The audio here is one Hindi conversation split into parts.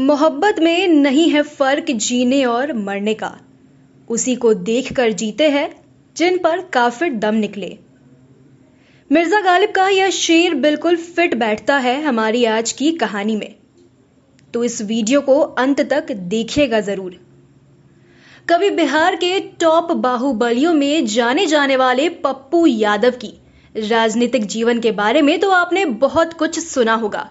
मोहब्बत में नहीं है फर्क जीने और मरने का। उसी को देखकर जीते हैं जिन पर काफिर दम निकले। मिर्जा गालिब का यह शेर बिल्कुल फिट बैठता है हमारी आज की कहानी में, तो इस वीडियो को अंत तक देखिएगा जरूर। कभी बिहार के टॉप बाहुबलियों में जाने जाने वाले पप्पू यादव की राजनीतिक जीवन के बारे में तो आपने बहुत कुछ सुना होगा,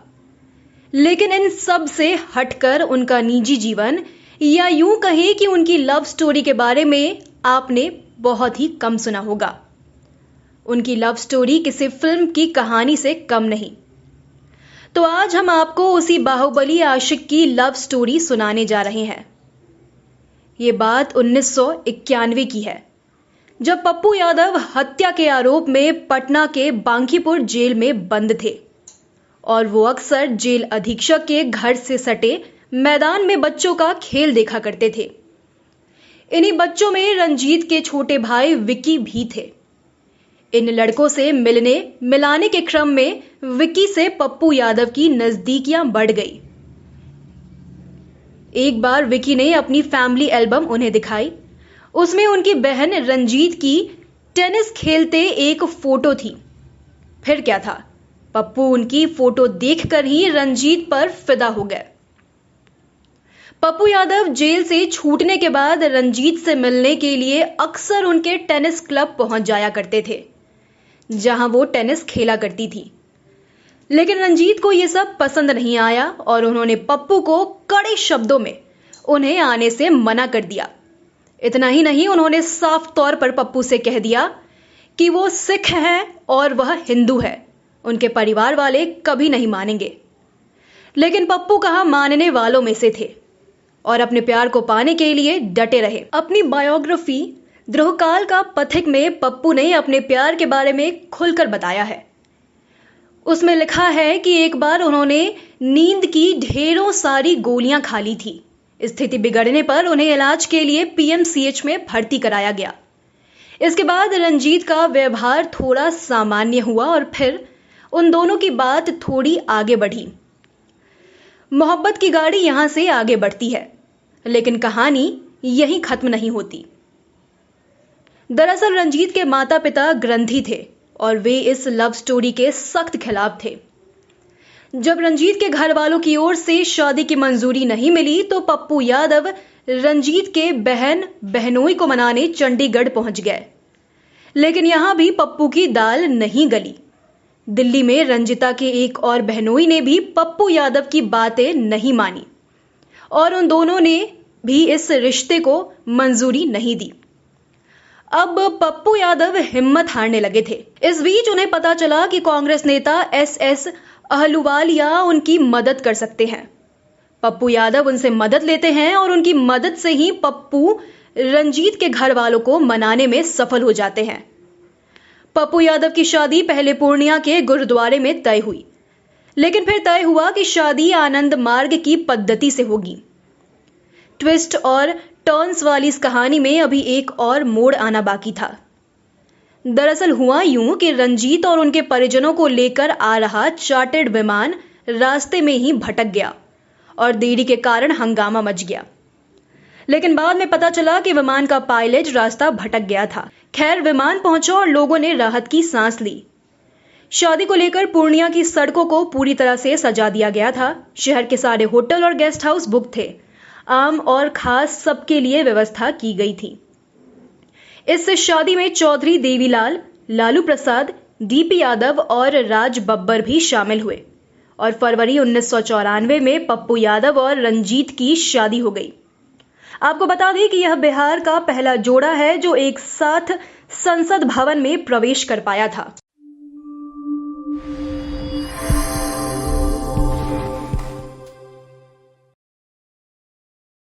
लेकिन इन सब से हटकर उनका निजी जीवन या यूं कहें कि उनकी लव स्टोरी के बारे में आपने बहुत ही कम सुना होगा। उनकी लव स्टोरी किसी फिल्म की कहानी से कम नहीं। तो आज हम आपको उसी बाहुबली आशिक की लव स्टोरी सुनाने जा रहे हैं। ये बात 1991 की है, जब पप्पू यादव हत्या के आरोप में पटना के बांकीपुर जेल में बंद थे और वो अक्सर जेल अधीक्षक के घर से सटे मैदान में बच्चों का खेल देखा करते थे। इन्हीं बच्चों में रंजीत के छोटे भाई विक्की भी थे। इन लड़कों से मिलने मिलाने के क्रम में विक्की से पप्पू यादव की नजदीकियां बढ़ गई। एक बार विक्की ने अपनी फैमिली एल्बम उन्हें दिखाई। उसमें उनकी बहन रंजीत की टेनिस खेलते एक फोटो थी। फिर क्या था, पप्पू उनकी फोटो देखकर ही रंजीत पर फिदा हो गए। पप्पू यादव जेल से छूटने के बाद रंजीत से मिलने के लिए अक्सर उनके टेनिस क्लब पहुंच जाया करते थे, जहां वो टेनिस खेला करती थी। लेकिन रंजीत को यह सब पसंद नहीं आया और उन्होंने पप्पू को कड़े शब्दों में उन्हें आने से मना कर दिया। इतना ही नहीं, उन्होंने साफ तौर पर पप्पू से कह दिया कि वो सिख है और वह हिंदू है। उनके परिवार वाले कभी नहीं मानेंगे। लेकिन पप्पू कहाँ मानने वालों में से थे और अपने प्यार को पाने के लिए डटे रहे। अपनी बायोग्राफी द्रोहकाल का पथिक में पप्पू ने अपने प्यार के बारे में खुलकर बताया है। उसमें लिखा है कि एक बार उन्होंने नींद की ढेरों सारी गोलियां खा ली थी। स्थिति बिगड़ने पर उन्हें इलाज के लिए पीएमसीएच में भर्ती कराया गया। इसके बाद रंजीत का व्यवहार थोड़ा सामान्य हुआ और फिर उन दोनों की बात थोड़ी आगे बढ़ी। मोहब्बत की गाड़ी यहां से आगे बढ़ती है, लेकिन कहानी यहीं खत्म नहीं होती। दरअसल रंजीत के माता पिता ग्रंथी थे और वे इस लव स्टोरी के सख्त खिलाफ थे। जब रंजीत के घर वालों की ओर से शादी की मंजूरी नहीं मिली तो पप्पू यादव रंजीत के बहन बहनोई को मनाने चंडीगढ़ पहुंच गए। लेकिन यहां भी पप्पू की दाल नहीं गली। दिल्ली में रंजिता के एक और बहनोई ने भी पप्पू यादव की बातें नहीं मानी और उन दोनों ने भी इस रिश्ते को मंजूरी नहीं दी। अब पप्पू यादव हिम्मत हारने लगे थे। इस बीच उन्हें पता चला कि कांग्रेस नेता एसएस अहलुवालिया उनकी मदद कर सकते हैं। पप्पू यादव उनसे मदद लेते हैं और उनकी मदद से ही पप्पू रंजीत के घर वालों को मनाने में सफल हो जाते हैं। पप्पू यादव की शादी पहले पूर्णिया के गुरुद्वारे में तय हुई, लेकिन फिर तय हुआ कि शादी आनंद मार्ग की पद्धति से होगी। ट्विस्ट और टर्न्स वाली इस कहानी में अभी एक और मोड़ आना बाकी था। दरअसल हुआ यूं कि रंजीत और उनके परिजनों को लेकर आ रहा चार्टर्ड विमान रास्ते में ही भटक गया और देरी के कारण हंगामा मच गया। लेकिन बाद में पता चला कि विमान का पायलट रास्ता भटक गया था। खैर, विमान पहुंचा और लोगों ने राहत की सांस ली। शादी को लेकर पूर्णिया की सड़कों को पूरी तरह से सजा दिया गया था। शहर के सारे होटल और गेस्ट हाउस बुक थे। आम और खास सबके लिए व्यवस्था की गई थी। इस शादी में चौधरी देवीलाल, लालू प्रसाद, डीपी यादव और राज बब्बर भी शामिल हुए और फरवरी 1994 में पप्पू यादव और रंजीत की शादी हो गई। आपको बता दें कि यह बिहार का पहला जोड़ा है जो एक साथ संसद भवन में प्रवेश कर पाया था।